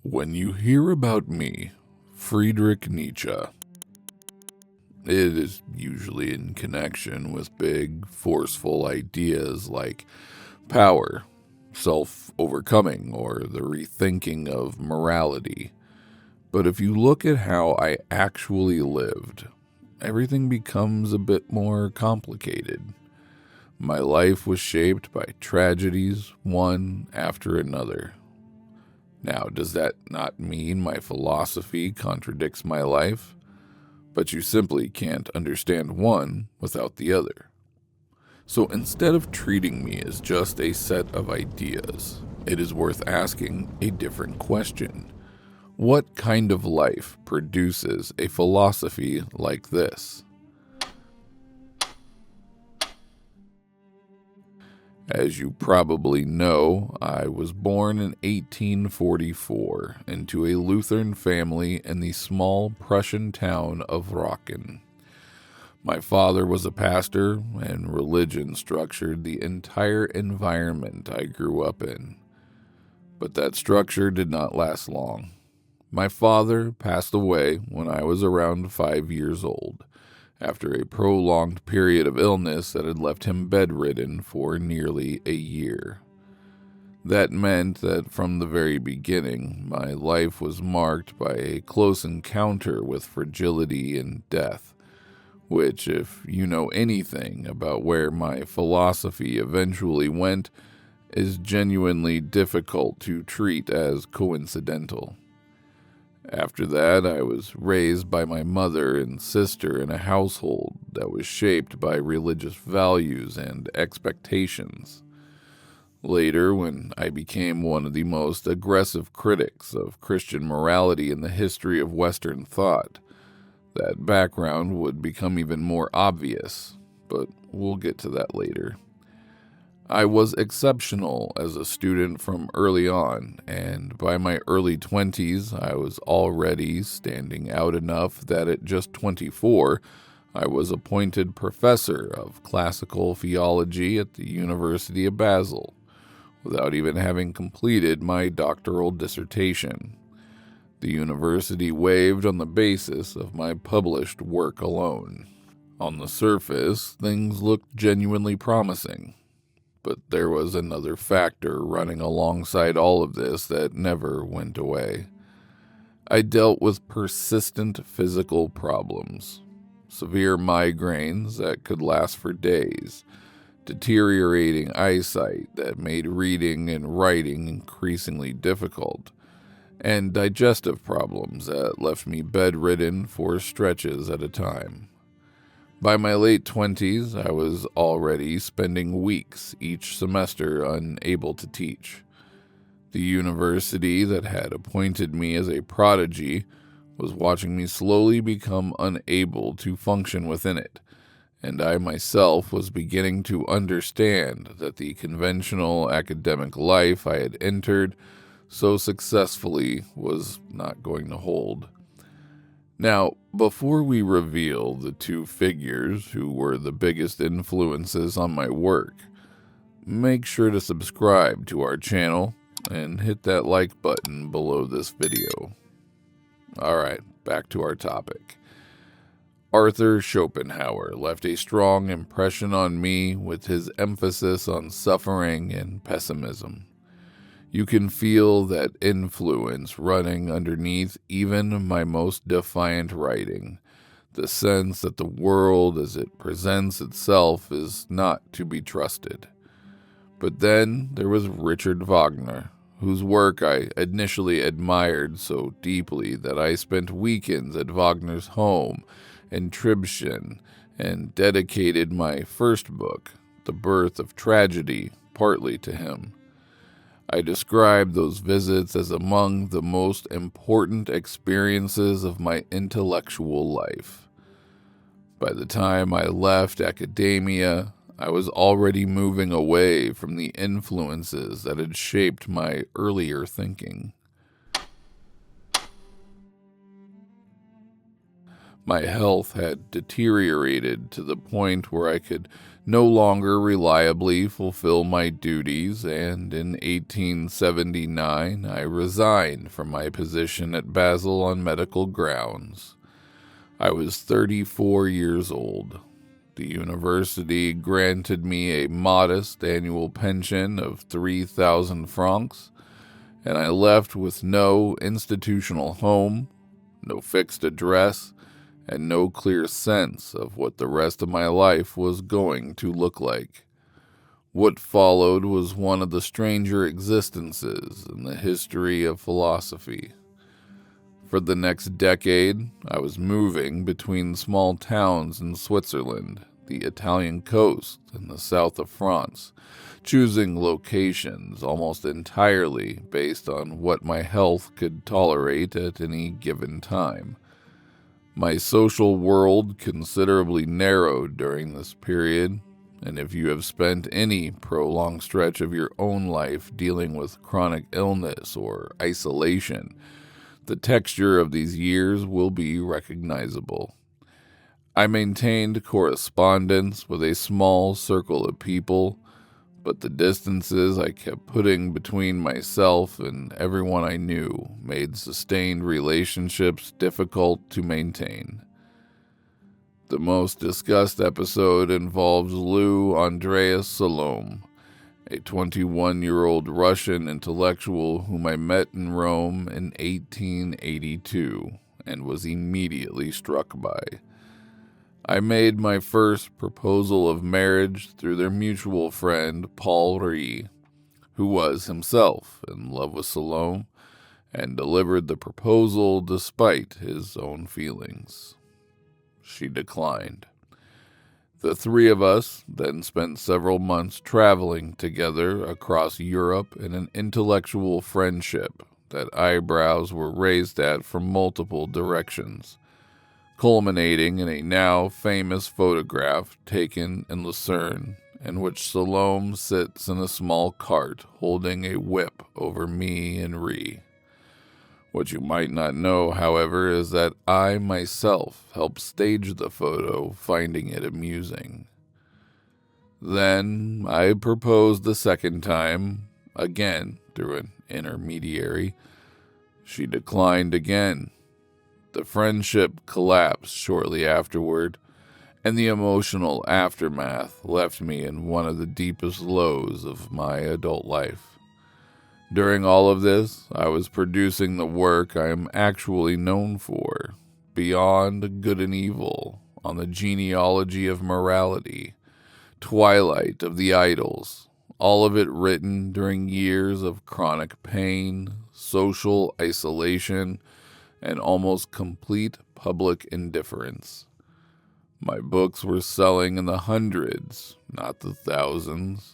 When you hear about me, Friedrich Nietzsche, it is usually in connection with big, forceful ideas like power, self-overcoming, or the rethinking of morality. But if you look at how I actually lived, everything becomes a bit more complicated. My life was shaped by tragedies, one after another. Now, does that not mean my philosophy contradicts my life? But you simply can't understand one without the other. So instead of treating me as just a set of ideas, it is worth asking a different question. What kind of life produces a philosophy like this? As you probably know, I was born in 1844 into a Lutheran family in the small Prussian town of Rocken. My father was a pastor, and religion structured the entire environment I grew up in. But that structure did not last long. My father passed away when I was around 5 years old, after a prolonged period of illness that had left him bedridden for nearly a year. That meant that from the very beginning, my life was marked by a close encounter with fragility and death, which, if you know anything about where my philosophy eventually went, is genuinely difficult to treat as coincidental. After that, I was raised by my mother and sister in a household that was shaped by religious values and expectations. Later, when I became one of the most aggressive critics of Christian morality in the history of Western thought, that background would become even more obvious, but we'll get to that later. I was exceptional as a student from early on, and by my early 20s, I was already standing out enough that at just 24, I was appointed professor of classical theology at the University of Basel, without even having completed my doctoral dissertation. The university waived on the basis of my published work alone. On the surface, things looked genuinely promising. But there was another factor running alongside all of this that never went away. I dealt with persistent physical problems, severe migraines that could last for days, deteriorating eyesight that made reading and writing increasingly difficult, and digestive problems that left me bedridden for stretches at a time. By my late 20s, I was already spending weeks each semester unable to teach. The university that had appointed me as a prodigy was watching me slowly become unable to function within it, and I myself was beginning to understand that the conventional academic life I had entered so successfully was not going to hold. Now, before we reveal the two figures who were the biggest influences on my work, make sure to subscribe to our channel and hit that like button below this video. Alright, back to our topic. Arthur Schopenhauer left a strong impression on me with his emphasis on suffering and pessimism. You can feel that influence running underneath even my most defiant writing, the sense that the world as it presents itself is not to be trusted. But then there was Richard Wagner, whose work I initially admired so deeply that I spent weekends at Wagner's home in Tribschen and dedicated my first book, The Birth of Tragedy, partly to him. I describe those visits as among the most important experiences of my intellectual life. By the time I left academia, I was already moving away from the influences that had shaped my earlier thinking. My health had deteriorated to the point where I could no longer reliably fulfill my duties, and in 1879 I resigned from my position at Basel on medical grounds. I was 34 years old. The university granted me a modest annual pension of 3,000 francs, and I left with no institutional home, no fixed address, and no clear sense of what the rest of my life was going to look like. What followed was one of the stranger existences in the history of philosophy. For the next decade, I was moving between small towns in Switzerland, the Italian coast, and the south of France, choosing locations almost entirely based on what my health could tolerate at any given time. My social world considerably narrowed during this period, and if you have spent any prolonged stretch of your own life dealing with chronic illness or isolation, the texture of these years will be recognizable. I maintained correspondence with a small circle of people, but the distances I kept putting between myself and everyone I knew made sustained relationships difficult to maintain. The most discussed episode involves Lou Andreas Salome, a 21-year-old Russian intellectual whom I met in Rome in 1882 and was immediately struck by. I made my first proposal of marriage through their mutual friend Paul Rie, who was himself in love with Salome, and delivered the proposal despite his own feelings. She declined. The three of us then spent several months traveling together across Europe in an intellectual friendship that eyebrows were raised at from multiple directions, culminating in a now famous photograph taken in Lucerne, in which Salome sits in a small cart holding a whip over me and Rie. What you might not know, however, is that I myself helped stage the photo, finding it amusing. Then I proposed the second time, again through an intermediary. She declined again. The friendship collapsed shortly afterward, and the emotional aftermath left me in one of the deepest lows of my adult life. During all of this, I was producing the work I am actually known for, Beyond Good and Evil, on the genealogy of morality, Twilight of the Idols, all of it written during years of chronic pain, social isolation, and almost complete public indifference. My books were selling in the hundreds, not the thousands.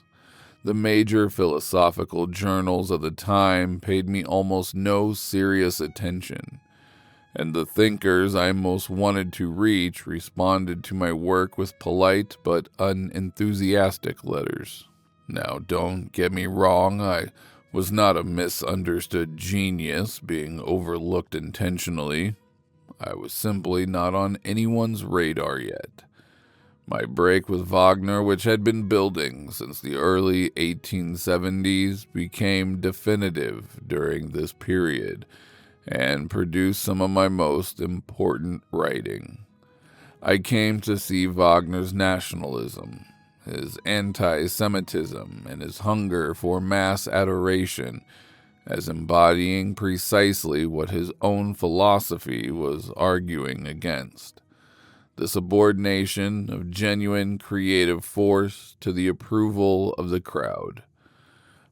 The major philosophical journals of the time paid me almost no serious attention, and the thinkers I most wanted to reach responded to my work with polite but unenthusiastic letters. Now, don't get me wrong, I was not a misunderstood genius being overlooked intentionally. I was simply not on anyone's radar yet. My break with Wagner, which had been building since the early 1870s, became definitive during this period and produced some of my most important writing. I came to see Wagner's nationalism, his anti-Semitism, and his hunger for mass adoration as embodying precisely what his own philosophy was arguing against: the subordination of genuine creative force to the approval of the crowd.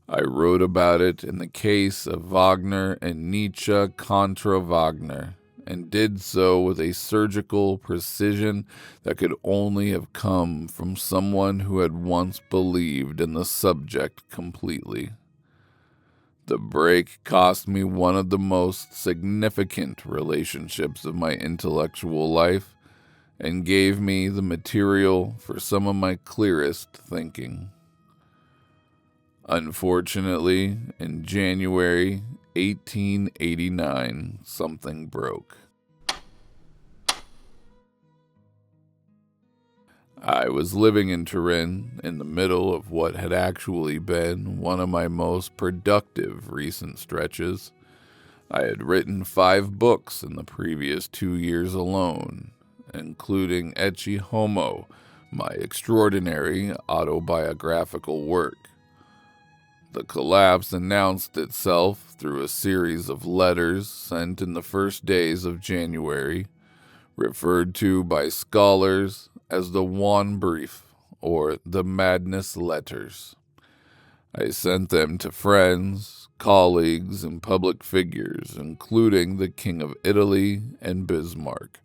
I wrote about it in the case of Wagner and Nietzsche contra Wagner, and did so with a surgical precision that could only have come from someone who had once believed in the subject completely. The break cost me one of the most significant relationships of my intellectual life, and gave me the material for some of my clearest thinking. Unfortunately, in January 1889, something broke. I was living in Turin in the middle of what had actually been one of my most productive recent stretches. I had written 5 books in the previous 2 years alone, including Ecce Homo, my extraordinary autobiographical work. The collapse announced itself through a series of letters sent in the first days of January, referred to by scholars as the Wan Brief or the Madness Letters. I sent them to friends, colleagues, and public figures, including the King of Italy and Bismarck,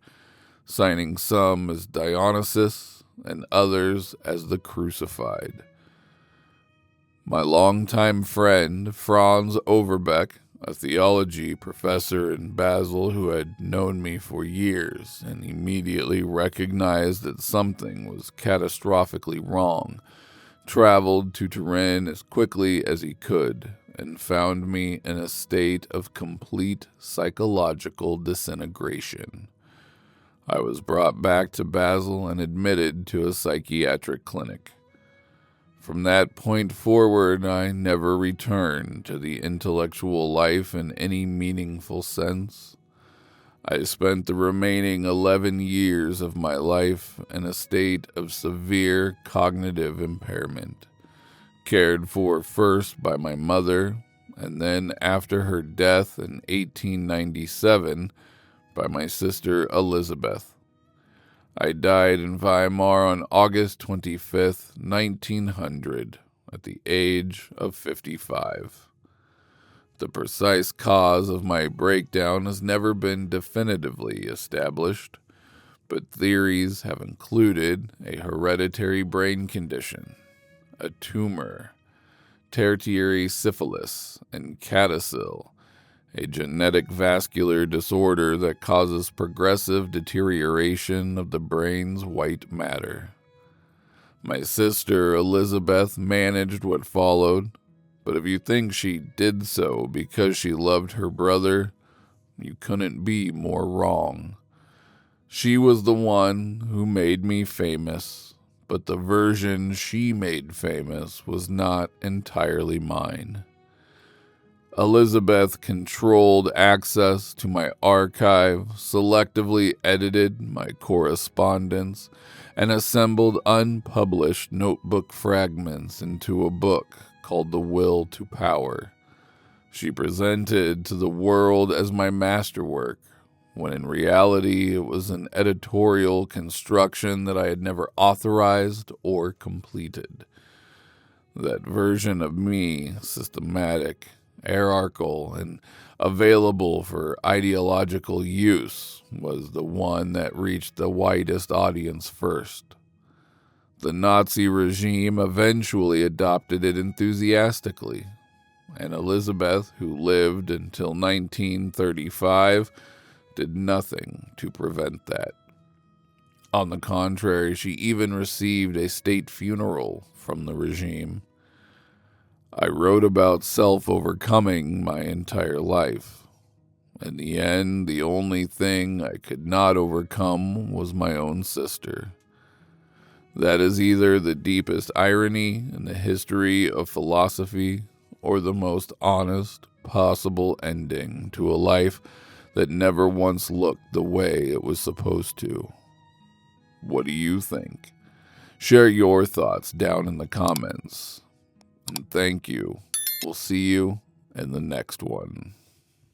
signing some as Dionysus and others as the Crucified. My longtime friend, Franz Overbeck, a theology professor in Basel who had known me for years and immediately recognized that something was catastrophically wrong, traveled to Turin as quickly as he could and found me in a state of complete psychological disintegration. I was brought back to Basel and admitted to a psychiatric clinic. From that point forward, I never returned to the intellectual life in any meaningful sense. I spent the remaining 11 years of my life in a state of severe cognitive impairment, cared for first by my mother, and then after her death in 1897 by my sister Elizabeth. I died in Weimar on August 25th, 1900, at the age of 55. The precise cause of my breakdown has never been definitively established, but theories have included a hereditary brain condition, a tumor, tertiary syphilis, and CADASIL, a genetic vascular disorder that causes progressive deterioration of the brain's white matter. My sister Elizabeth managed what followed, but if you think she did so because she loved her brother, you couldn't be more wrong. She was the one who made me famous, but the version she made famous was not entirely mine. Elizabeth controlled access to my archive, selectively edited my correspondence, and assembled unpublished notebook fragments into a book called The Will to Power. She presented to the world as my masterwork, when in reality it was an editorial construction that I had never authorized or completed. That version of me, systematic, hierarchical, and available for ideological use, was the one that reached the widest audience first. The Nazi regime eventually adopted it enthusiastically, and Elizabeth, who lived until 1935, did nothing to prevent that. On the contrary, she even received a state funeral from the regime. I wrote about self-overcoming my entire life. In the end, the only thing I could not overcome was my own sister. That is either the deepest irony in the history of philosophy or the most honest possible ending to a life that never once looked the way it was supposed to. What do you think? Share your thoughts down in the comments. And thank you. We'll see you in the next one.